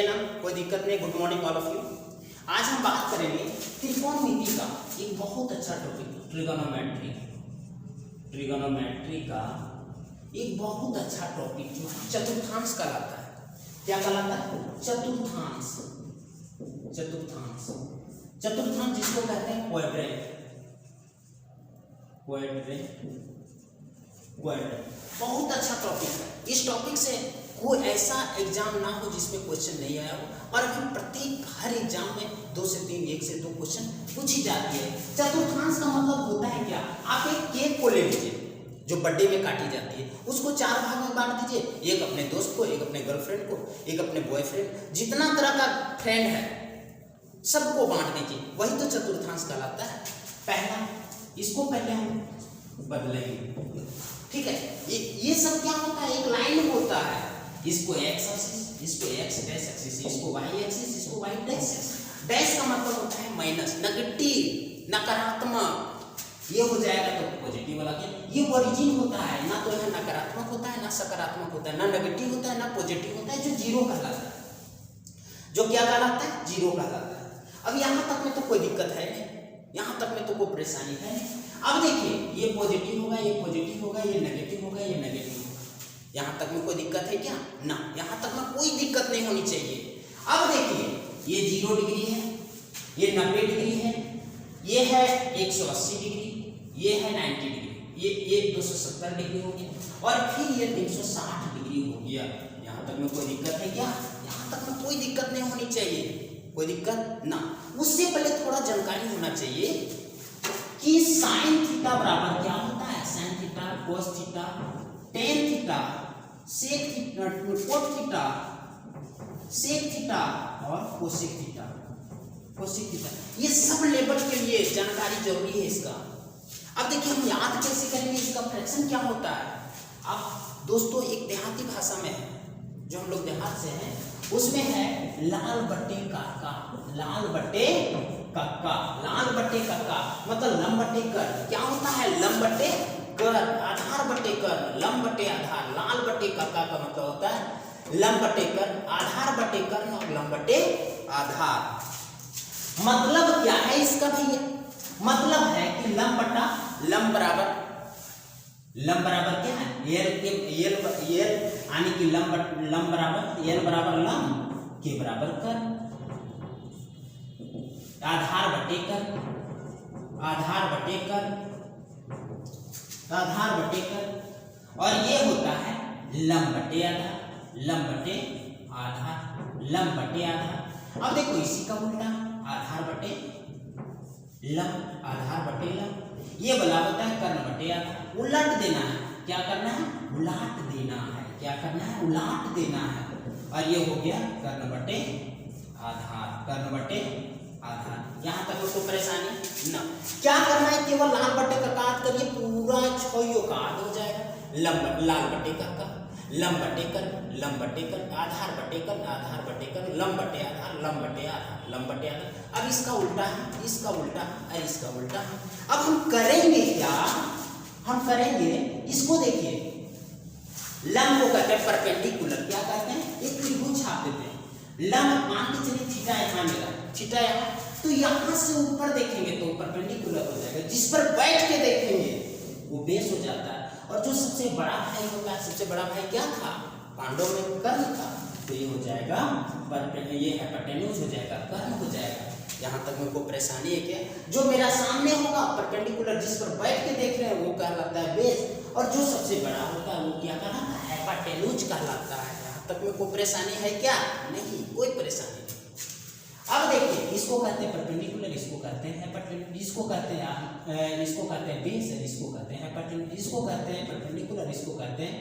है ना, कोई दिक्कत नहीं। Good morning all of you. आज हम बात करेंगे त्रिकोणमिति का एक बहुत अच्छा टॉपिक, ट्रिगोनोमेट्री। ट्रिगोनोमेट्री का एक बहुत अच्छा टॉपिक जो है चतुर्थांश कहलाता है। क्या कहलाता है? चतुर्थांश। चतुर्थांश, चतुर्थांश जिसको कहते हैं क्वाड्रेंट। बहुत अच्छा टॉपिक है। इस टॉपिक से कोई ऐसा एग्जाम ना हो जिसमें क्वेश्चन नहीं आया हो, और अभी प्रत्येक हर एग्जाम में 2 से 3, 1 से 2 क्वेश्चन पूछी जाती है। चतुर्थांश का मतलब होता है क्या? आप एक केक को ले लीजिए जो बर्थडे में काटी जाती है, उसको 4 भाग में बांट दीजिए, एक अपने दोस्त को, एक अपने गर्लफ्रेंड को, एक अपने बॉयफ्रेंड, जितना तरह का फ्रेंड है सबको बांट दीजिए, वही तो चतुर्थांश कहलाता है। पहला, इसको पहले हम बदलेंगे, ठीक है। ये सब क्या होता है? एक लाइन होता है, इसको x एक्सिस, इसको x डैश एक्सिस, इसको y एक्सिस, इसको y डैश एक्सिस। डैश का मतलब होता है माइनस, नेगेटिव, नकारात्मक। ये हो जाएगा तो पॉजिटिव वाला के ये ओरिजिन होता है, ना तो यह नकारात्मक होता है, ना सकारात्मक होता है, ना नेगेटिव होता है, ना पॉजिटिव होता है, जो जीरो कहलाता है। जो क्या कहलाता है? जीरो कहलाता है। अब यहाँ तक में तो कोई दिक्कत है नहीं, यहाँ तक में तो कोई परेशानी है नहीं। अब देखिए, ये पॉजिटिव होगा, ये पॉजिटिव होगा, ये नेगेटिव होगा, ये नेगेटिव होगा। यहाँ तक में कोई दिक्कत है क्या? ना, यहाँ तक में कोई दिक्कत नहीं होनी चाहिए। अब देखिए, ये 0 डिग्री है, ये 90 डिग्री है, ये है 180 डिग्री, ये है 90 डिग्री, ये 270 डिग्री हो गया, और फिर ये 360 डिग्री हो गया। यहाँ तक में कोई दिक्कत है क्या? यहाँ तक में कोई दिक्कत नहीं होनी चाहिए, कोई दिक्कत ना। उससे पहले थोड़ा जानकारी होना चाहिए कि साइन थीटा बराबर क्या होता है? Sine theta, cos theta, tan theta, sec theta, cot theta, sec theta और कोसेक थीटा। कोसेक थीटा, ये सब लेवल के लिए जानकारी जरूरी है इसका। अब देखिए, हम याद कैसे करेंगे? इसका फ्रैक्शन क्या होता है? अब दोस्तों, एक देहाती भाषा में है, जो हम लोग देहात से हैं, उसमें है लाल बट्टे काका। लाल बट्टे काका, लाल बट्टे काका मतलब लंब बट्टे कर। क्या होता है? लंब बट्टे कर, आधार बट्टे कर, लंब बट्टे आधार। लाल बट्टे काका का मतलब होता है लंब बट्टे कर, आधार बट्टे कर और लंब बट्टे आधार। मतलब क्या है इसका भैया? मतलब है कि लंब बट्टा लंब बराबर, लंब बराबर क्या है? यल यानी कि लंब बराबर यल बराबर लंब के बराबर कर, आधार बटे कर, आधार बटे कर, आधार बटे कर, और ये होता है लंब बटे आधार, लंब बटे आधार, लंब बटे आधार। अब देखो, इसी का उल्टा, आधार बटे लंब, आधार बटे लंब। ये वाला होता है कर्ण बटे आधार। उलट देना है, क्या करना है? उलाट देना है। क्या करना है? उलाट देना है। और ये हो गया कर्ण बटे आधार, कर्ण बटे आधार। यहाँ तक उसको परेशानी ना। क्या करना है? केवल लाल बटे का काट करिए, पूरा 6 काट हो जाएगा। लंब, लाल बटे का लंब बटे कर, लंब बटे कर, आधार बटे कर, आधार बटे कर, लंब बटे आधार, लंब बटे आधार, लंब बटे आधार। अब इसका उल्टा है, इसका उल्टा है और इसका उल्टा है। अब हम करेंगे क्या? हम करेंगे इसको, देखिए, लंब को कहते हैं परपेंडिकुलर। क्या कहते हैं? एक त्रिभुज छाप देते हैं। लंब मान के चलिए थीटा यहाँ मिला, थीटा यहाँ, तो यहाँ से ऊपर देखेंगे तो परपेंडिकुलर हो जाएगा। जिस पर बैठ के देखेंगे वो बेस हो जाता है। और जो सबसे बड़ा भाई होता है, सबसे बड़ा भाई क्या था? पांडव में कर्ण था, तो ये हो जाएगा ये हाइपोटेन्यूज हो जाएगा, कर्ण हो जाएगा। यहाँ तक में कोई परेशानी है क्या? जो मेरा सामने होगा परपेंडिकुलर, जिस पर बैठ के देख रहे हैं वो कहलाता है बेस, और जो सबसे बड़ा होता है वो क्या कहलाता है? हाइपोटेन्यूज कहलाता है। यहाँ तक में कोई परेशानी है क्या? नहीं, कोई परेशानी नहीं। अब देखिए, इसको कहते हैं परपेंडिकुलर, इसको कहते हैं हाइपोटेन्यूज, इसको कहते हैं बेस, इसको कहते हैं हाइपोटेन्यूज, इसको कहते हैं परपेंडिकुलर, इसको कहते हैं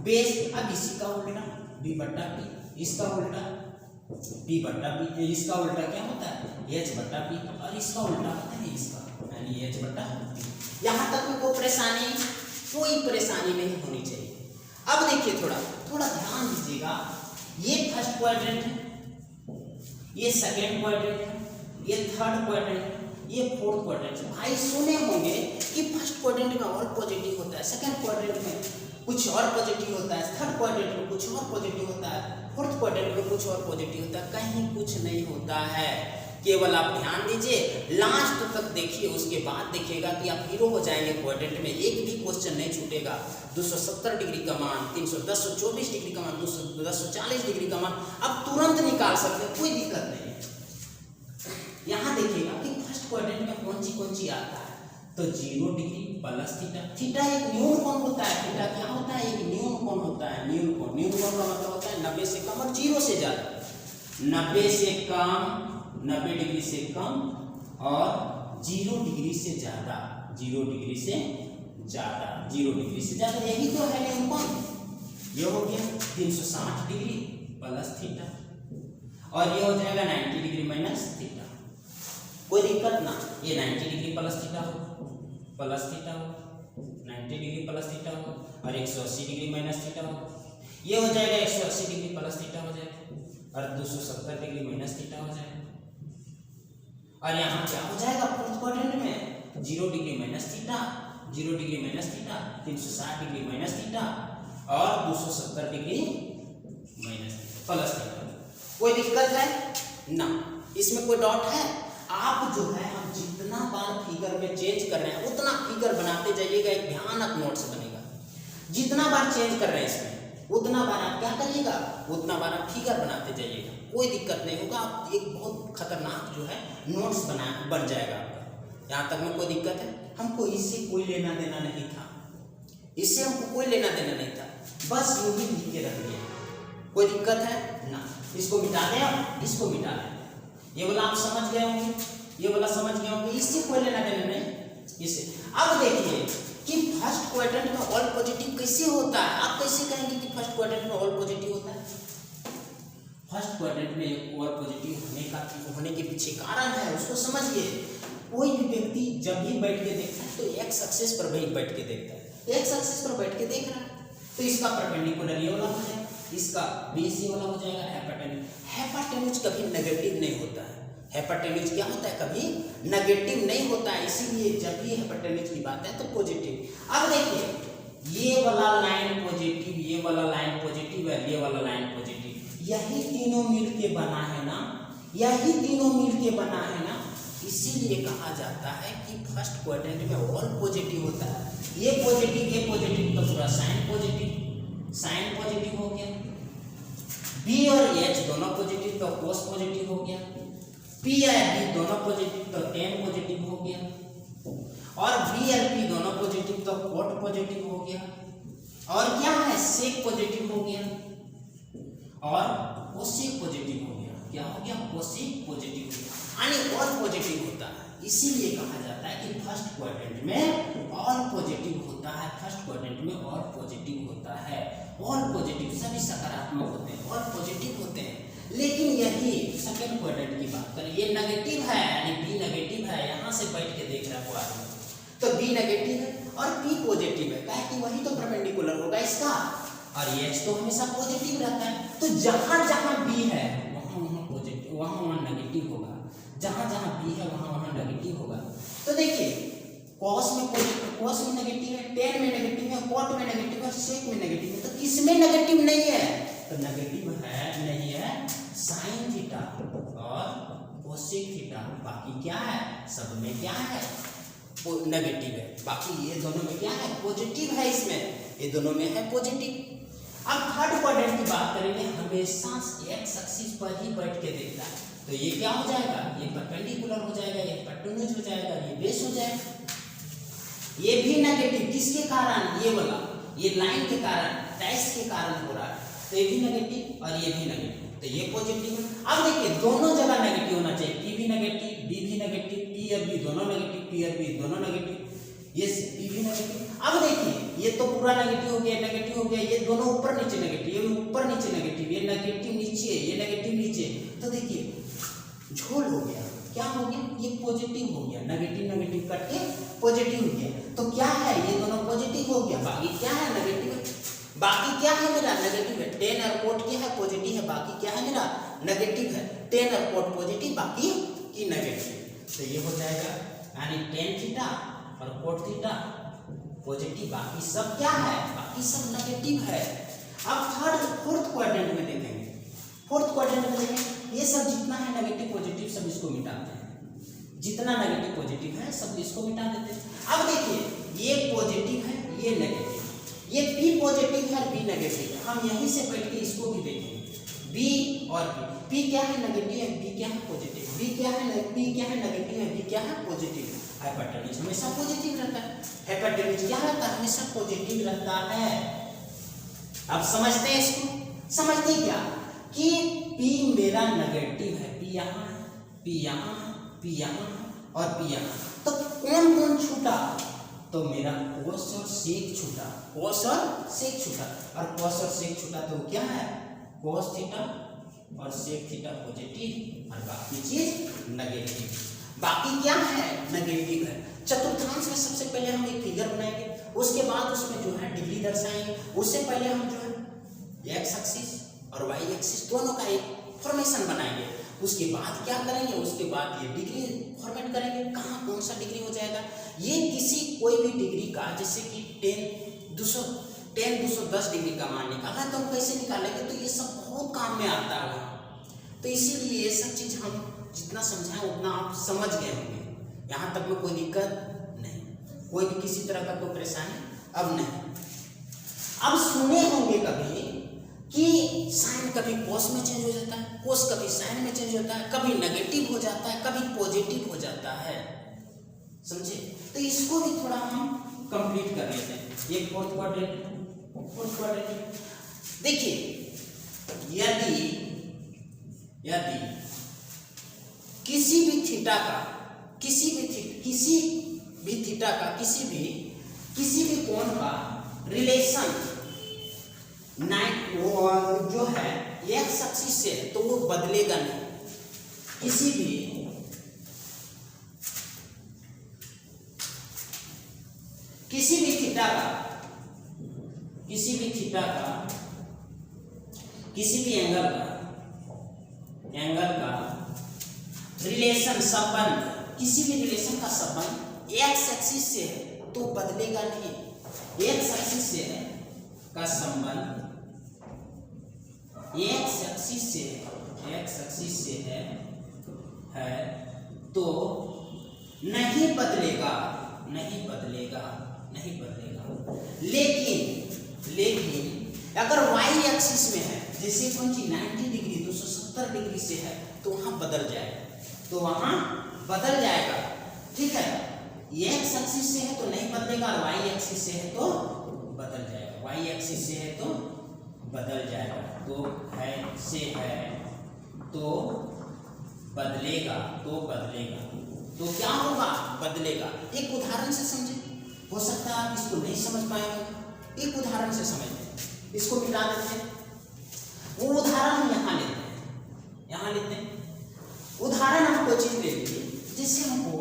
बेस। अब इसी का उल्टा b बट्टा p, इसका उल्टा p बट्टा p, इसका उल्टा क्या होता है? h बट्टा p, और इसका उल्टा होता है इसका, यानी h बट्टा p। यहाँ तक में कोई परेशानी नहीं होनी चाहिए। अब देखिए, थोड़ा ध्यान दीजिएगा। ये फर्स्ट क्वाड्रेंट है, ये सेकेंड क्वाड्रेंट है, ये थर्ड क्वाड्रेंट है, ये फोर्थ क्वाड्रेंट है। भाई सुने होंगे कि फर्स्ट क्वाड्रेंट में ऑल पॉजिटिव होता है, सेकेंड क्वाड्रेंट में कुछ और पॉजिटिव होता है, थर्ड क्वाड्रेंट में कुछ और पॉजिटिव होता है। फोर्थ क्वाड्रेंट में कुछ और पॉजिटिव होता है, कहीं कुछ नहीं होता है। केवल आप ध्यान दीजिए, लास्ट तक देखिए, उसके बाद देखिएगा कि आप हीरो हो जाएंगे क्वाड्रेंट में। एक भी क्वेश्चन नहीं छूटेगा। 270 डिग्री का मान, 310, 124 डिग्री का मान, 210, 140 डिग्री का मान आप तुरंत निकाल सकते हैं, कोई दिक्कत नहीं है। यहाँ देखिएगा कि फर्स्ट क्वाड्रेंट में कौन सी आता है, तो 0 डिग्री प्लस थीटा। थीटा एक न्यून कोण होता है। थीटा क्या होता है, एक न्यून कोण होता है। न्यून कोण, न्यून कोण का मतलब होता है 90 से कम और 0 से ज्यादा। 90 से कम, 90 डिग्री से कम और 0 डिग्री से ज्यादा, 0 डिग्री से ज्यादा, 0 डिग्री से ज्यादा, यही तो है न्यून कोण। ये हो गया 360 डिग्री प्लस थीटा और ये हो जाएगा 90 डिग्री माइनस थीटा। कोई दिक्कत ना, ये 90 डिग्री प्लस थीटा हो, 90 डिग्री प्लस थीटा हो और 180 डिग्री माइनस थीटा हो। ये हो जाएगा 180 डिग्री प्लस थीटा हो जाएगा और 270 डिग्री माइनस थीटा हो जाएगा। और यहाँ क्या हो जाएगा फोर्थ क्वाड्रेंट में, 0 degree minus theta, 0 degree minus theta, 360 degree minus theta और 270 डिग्री माइनस प्लस थीटा। कोई दिक्कत है ना, इसमें कोई डाउट है? आप जो है हम जितना बार फिगर में चेंज कर रहे हैं उतना फिगर बनाते जाइएगा, एक भयानक नोट्स बनेगा। जितना बार चेंज कर रहे हैं इसमें उतना बार आप क्या करिएगा, उतना बार आप फिगर बनाते जाइएगा, कोई दिक्कत नहीं होगा। आप एक बहुत खतरनाक जो है नोट्स बन जाएगा आपका। यहाँ तक में कोई दिक्कत है? हमको इससे कोई लेना देना नहीं था, इससे हमको कोई लेना देना नहीं था, बस यूं ही लिख के रख दिया। कोई दिक्कत है ना? इसको मिटा दें, इसको मिटा दें। ये वाला आप समझ गए होंगे, ये वाला समझ गए होंगे, इससे कोई लेना देना नहीं इससे। अब देखिए कि फर्स्ट क्वाड्रेंट में ऑल पॉजिटिव कैसे होता है। आप कैसे कहेंगे कि फर्स्ट क्वाड्रेंट में ऑल पॉजिटिव होता है? फर्स्ट क्वाड्रेंट में ऑल पॉजिटिव होने के पीछे कारण है, उसको समझिए। कोई भी व्यक्ति जब भी बैठ के देखता है तो एक्स एक्सिस पर वही बैठ के देखता है, एक्स एक्सिस पर बैठ के देख रहा है, तो इसका परपेंडिकुलर ये वाला हो जाएगा, इसका बेस ये वाला हो जाएगा हाइपोटेन्यूज। हाइपोटेन्यूज कभी नेगेटिव नहीं होता है। हाइपोटेन्यूज क्या होता है, कभी नेगेटिव नहीं होता है, इसीलिए जब भी हाइपोटेन्यूज की बात है तो पॉजिटिव। अब देखिए ये वाला लाइन पॉजिटिव, ये वाला लाइन पॉजिटिव है, ये वाला लाइन पॉजिटिव, यही तीनों मिलके बना है ना, यही तीनों मिलके बना है ना, इसीलिए कहा जाता है कि फर्स्ट क्वाड्रेंट में ऑल पॉजिटिव होता है। ये पॉजिटिव तो पूरा साइन पॉजिटिव हो गया। बी और एच दोनों पॉजिटिव तो कोस पॉजिटिव हो गया। पी और बी दोनों पॉजिटिव तो टेन पॉजिटिव हो गया। और बी और पी दोनों पॉजिटिव तो कोट पॉजिटिव हो गया। और क्या है, सेक पॉजिटिव हो गया और कोसेक पॉजिटिव हो गया। क्या हो गया, कोसेक पॉजिटिव हो गया, यानी ऑल पॉजिटिव होता है। इसीलिए कहा जाता है कि फर्स्ट क्वाड्रेंट में ऑल पॉजिटिव होता है, फर्स्ट क्वाड्रेंट में ऑल पॉजिटिव होता है। ऑल पॉजिटिव सभी सकारात्मक होते हैं, ऑल पॉजिटिव होते हैं। लेकिन यही सेकंड क्वाड्रेंट की बात करें, ये नेगेटिव है, यानी बी नेगेटिव है, यहाँ से बैठ के देख रहा है वो आदमी, तो बी नेगेटिव है और पी पॉजिटिव है, क्या कि वही तो परपेंडिकुलर होगा इसका, और एच तो हमेशा पॉजिटिव रहता है। तो जहां जहां बी है वहां पॉजिटिव, वहां नेगेटिव होगा, जहां जहां बी है वहां नेगेटिव होगा। तो देखिए कॉस में नेगेटिव है, टेन में नेगेटिव है, कॉट में नेगेटिव है, सेक में नेगेटिव है, तो किसमें नेगेटिव नहीं है, तो नेगेटिव है नहीं है साइन थीटा और कोसेक थीटा। बाकी क्या है, सब में क्या है, नेगेटिव है। बाकी ये दोनों में क्या है, पॉजिटिव है, इसमें ये दोनों में है पॉजिटिव। अब थर्ड क्वाड्रेंट की बात करेंगे, हमेशा एक्स एक्सिस पर ही बैठ के देखता है, तो ये क्या हो जाएगा, ये परपेंडिकुलर हो जाएगा, ये हाइपोटेन्यूज हो जाएगा, ये बेस हो जाएगा। ये भी नेगेटिव किसके कारण, ये वाला, ये लाइन के कारण, डैश के कारण हो रहा है, तो ये भी नेगेटिव और ये भी नेगेटिव, तो ये पॉजिटिव है। अब देखिए दोनों जगह नेगेटिव होना चाहिए, पी भी नेगेटिव, बी भी नेगेटिव, पी और बी दोनों नेगेटिव, पी और बी दोनों नेगेटिव, ये पी भी नेगेटिव। अब देखिए ये तो पूरा नेगेटिव हो गया, नेगेटिव हो गया, ये दोनों ऊपर नीचे नेगेटिव, ये ऊपर नीचे नेगेटिव, ये नेगेटिव नीचे, ये नेगेटिव नीचे, तो देखिए झोल हो गया, क्या हो गया, ये पॉजिटिव हो गया, नेगेटिव कट के पॉजिटिव हो गया। तो क्या है, ये दोनों पॉजिटिव हो गया, बाकी क्या है, नेगेटिव है। बाकी क्या है मेरा, नेगेटिव है, टेन और कोट क्या है, पॉजिटिव है, बाकी क्या है मेरा, नेगेटिव है, टेन और कोट पॉजिटिव, बाकी की नेगेटिव, तो ये हो जाएगा, यानी टेन थीटा और कोट थीटा पॉजिटिव, बाकी सब क्या है, बाकी सब नेगेटिव है। अब फोर्थ क्वाड्रेंट में देखेंगे, फोर्थ क्वाड्रेंट में देखें, ये सब जितना है नेगेटिव पॉजिटिव सब इसको मिटाते हैं, जितना नेगेटिव पॉजिटिव है सब इसको मिटा देते हैं। अब देखिए ये पॉजिटिव है, ये नेगेटिव, ये P पॉजिटिव है और B नेगेटिव है। हम यहीं से बैठ के इसको भी देखेंगे, B और P क्या है नेगेटिव है, B क्या है पॉजिटिव, B क्या है, P क्या है नेगेटिव है, B क्या है पॉजिटिव। हाइपोटेन्यूज हमेशा पॉजिटिव रहता है, हाइपोटेन्यूज क्या रहता है, हमेशा पॉजिटिव रहता है। अब समझते हैं इसको, समझते हैं क्या कि P मेरा नेगेटिव है, P यहाँ है, P यहाँ है, P यहाँ है और P यहाँ, तो कौन कौन छूटा, तो मेरा कोस और सेक छूटा, कोस और सेक छूटा, और कोस और सेक छूटा तो क्या है, कोस थीटा और सेक थीटा पॉजिटिव और बाकी चीज नेगेटिव। बाकी क्या है, नेगेटिव है। चतुर्थांश में सबसे पहले हम एक फिगर बनाएंगे, उसके बाद उसमें जो है डिग्री दर्शाएंगे। उससे पहले हम जो है एक्स एक्सिस और वाई एक्सिस दोनों का एक फॉर्मेशन बनाएंगे। उसके बाद क्या करेंगे, उसके बाद ये डिग्री फॉर्मेट करेंगे, कहाँ कौन सा डिग्री हो जाएगा। ये किसी कोई भी डिग्री का, जैसे कि 10 210 डिग्री का मान निकालना, तो हम कैसे निकालेंगे, तो ये सब बहुत काम में आता है। तो इसीलिए ये सब चीज हम जितना समझाएं उतना आप समझ गए होंगे। यहाँ तक में कोई दिक्कत नहीं, कोई भी किसी तरह का कोई परेशानी अब नहीं। अब सुने होंगे कभी कि साइन कभी कोस में चेंज हो जाता है, कोस कभी साइन में चेंज होता है, कभी नेगेटिव हो जाता है, कभी पॉजिटिव हो जाता है, समझे। तो इसको भी थोड़ा हम कंप्लीट कर लेते हैं। ये फोर्थ क्वाड्रेंट देखिए, यदि किसी भी थीटा का किसी भी कोण का रिलेशन जो है एक्स एक्सिस से है, तो वो बदलेगा नहीं। किसी भी थीटा का किसी भी एंगल का रिलेशन संबंध, किसी भी रिलेशन का संबंध एक्स एक्सिस से है तो बदलेगा नहीं। एक्स एक्सिस से का संबंध एक्स एक्सिस से है तो नहीं बदलेगा। लेकिन अगर वाई एक्सिस में है, जैसे कौन सी 90 डिग्री 270 डिग्री से है, तो वहां बदल जाएगा, ठीक है। एक्स एक्सिस से है तो नहीं बदलेगा और वाई एक्सिस से है तो बदल जाएगा, वाई एक्सिस से है तो बदल जाएगा। तो है से है तो बदलेगा, तो क्या होगा, बदलेगा। एक उदाहरण से समझे, हो सकता है आप इसको नहीं समझ पाए होंगे, एक उदाहरण से समझते हैं, इसको मिटा देते हैं। वो उदाहरण हम यहाँ लेते हैं। उदाहरण हम कोई चीज ले लीजिए, जिससे हमको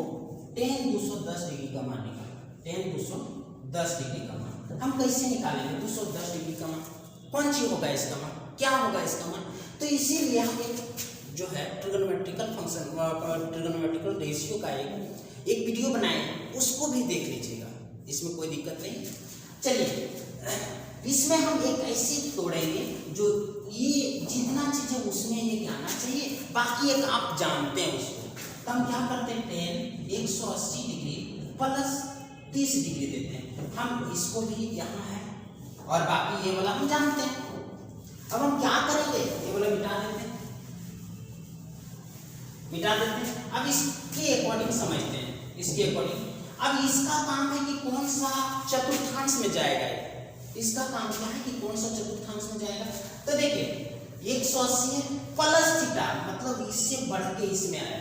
tan 210 डिग्री का मान निकालना। tan 210 डिग्री का मान हम कैसे निकालेंगे, 210 डिग्री का मान कौन सी होगा, इसका मान क्या होगा, इसका मान। तो इसीलिए हम जो है ट्रिगोनोमेट्रिकल फंक्शन, ट्रिगोनोमेट्रिकल रेशियो का एक वीडियो बनाए, उसको भी देख लीजिएगा, इसमें कोई दिक्कत नहीं। चलिए, इसमें हम एक ऐसी तोड़ेंगे जो ये जितना चीज है उसमें ये आना चाहिए, बाकी एक आप जानते हैं उसको। तो हम क्या करते हैं, tan 180 डिग्री प्लस 30 डिग्री देते हैं। हम इसको भी यहाँ है और बाकी ये वाला हम जानते हैं। अब हम क्या करेंगे, ये वाला मिटा देते हैं। अब इसके अकॉर्डिंग समझते हैं, इसके अकॉर्डिंग। अब इसका काम है कि कौन सा चतुर्थांश में जाएगा, इसका काम क्या है कि कौन सा चतुर्थांश में जाएगा। तो देखिए 180 प्लस थीटा, मतलब इससे बढ़ के इसमें आया,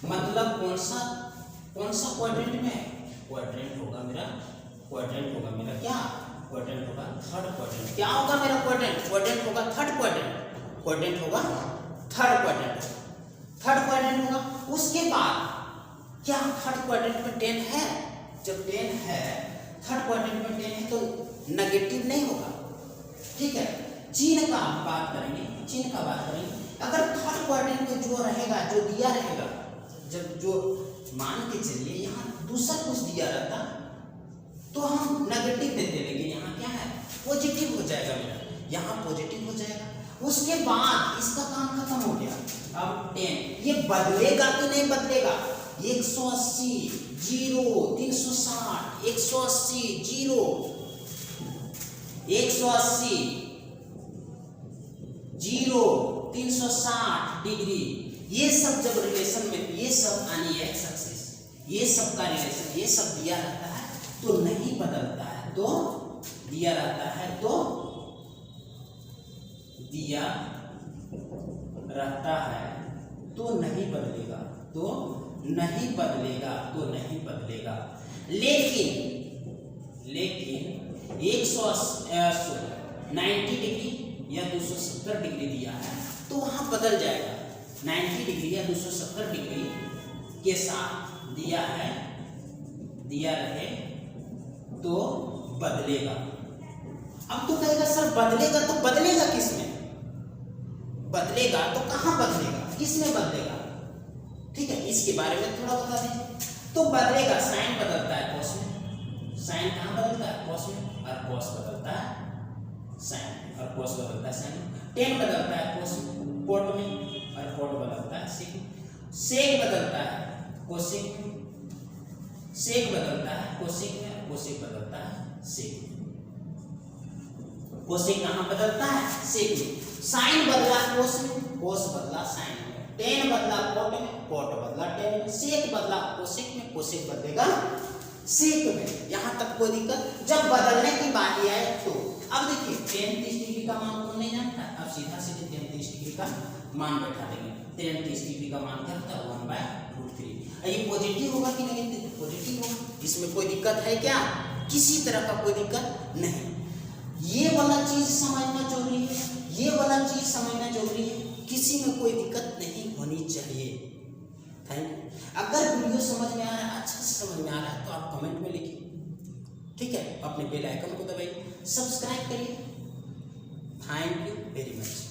मतलब कौन सा क्वाड्रेंट में है, क्वाड्रेंट होगा मेरा क्या, क्वाड्रेंट होगा थर्ड क्वाड्रेंट। क्या होगा मेरा क्वाड्रेंट होगा थर्ड क्वाड्रेंट होगा। उसके बाद क्या थर्ड क्वाड्रेंट में 10 है, जब 10 है थर्ड क्वाड्रेंट में 10 है तो नेगेटिव नहीं होगा, ठीक है। चिन्ह का बात करेंगे। अगर थर्ड क्वाड्रेंट में जो रहेगा, जो दिया रहेगा, जब जो मान के चलिए यहाँ दूसरा कुछ दिया रहता तो हम नेगेटिव देते, लेकिन यहाँ क्या है, पॉजिटिव हो जाएगा मेरा। यहाँ पॉजिटिव हो जाएगा। उसके बाद इसका काम खत्म हो गया। अब 10 ये बदलेगा कि नहीं बदलेगा? 180 0 360 180 0 180 0 360 डिग्री। ये सब जब रिलेशन में ये सब यानी एक्स एक्सिस ये सब का रिलेशन ये सब दिया रहता है तो नहीं बदलता है, तो दिया रहता है तो दिया रहता है तो नहीं बदलेगा, तो नहीं बदलेगा, तो नहीं बदलेगा। लेकिन 90 डिग्री या 270 डिग्री दिया है तो वहां बदल जाएगा। 90 डिग्री या 270 डिग्री के साथ दिया है, दिया रहे तो बदलेगा। अब तो कहेगा सर बदलेगा तो बदलेगा किस में? बदलेगा तो कहां बदलेगा, किस में बदलेगा? ठीक है, इसके बारे में थोड़ा बता दीजिए। तो बदलेगा, साइन बदलता है कॉस में, साइन कहां बदलता है? कॉस में, और कॉस बदलता है साइन, और कॉस बदलता है साइन। टेन बदलता है कॉस में, कोट में, और कोट बदलता है सेक में। सेक बदलता है कोसेक में, सेक बदलता है कोसेक में, कोसेक बदलता है सेक में। कोसेक कहां बदलता है? सेक में। साइन बदला कोस में, कोस बदला साइन में। टेन बदला कोट में, कोट बदला टेन में। सेक बदला कोसेक में, कोसेक बदलेगा सेक में। यहां तक कोई दिक्कत? जब बदलने की बारी आए तो अब देखिए 10 30 डिग्री का मान कौन नहीं जानता? अब सीधा सीधे 10 30 डिग्री का मान बैठा देंगे। 10 30 डिग्री का मान क्या होता है? 1/√3। ये पॉजिटिव होगा कि नेगेटिव? पॉजिटिव होगा। इसमें कोई दिक्कत है क्या? किसी तरह का कोई दिक्कत नहीं। ये वाला चीज समझना जरूरी है, ये वाला चीज समझना जरूरी है, किसी में कोई दिक्कत नहीं होनी चाहिए। Thank you. अगर वीडियो समझ में आ रहा है, अच्छा से समझ में आ रहा है तो आप कमेंट में लिखिए, ठीक है? अपने बेल आइकन को दबाइए, सब्सक्राइब करिए। Thank you very much.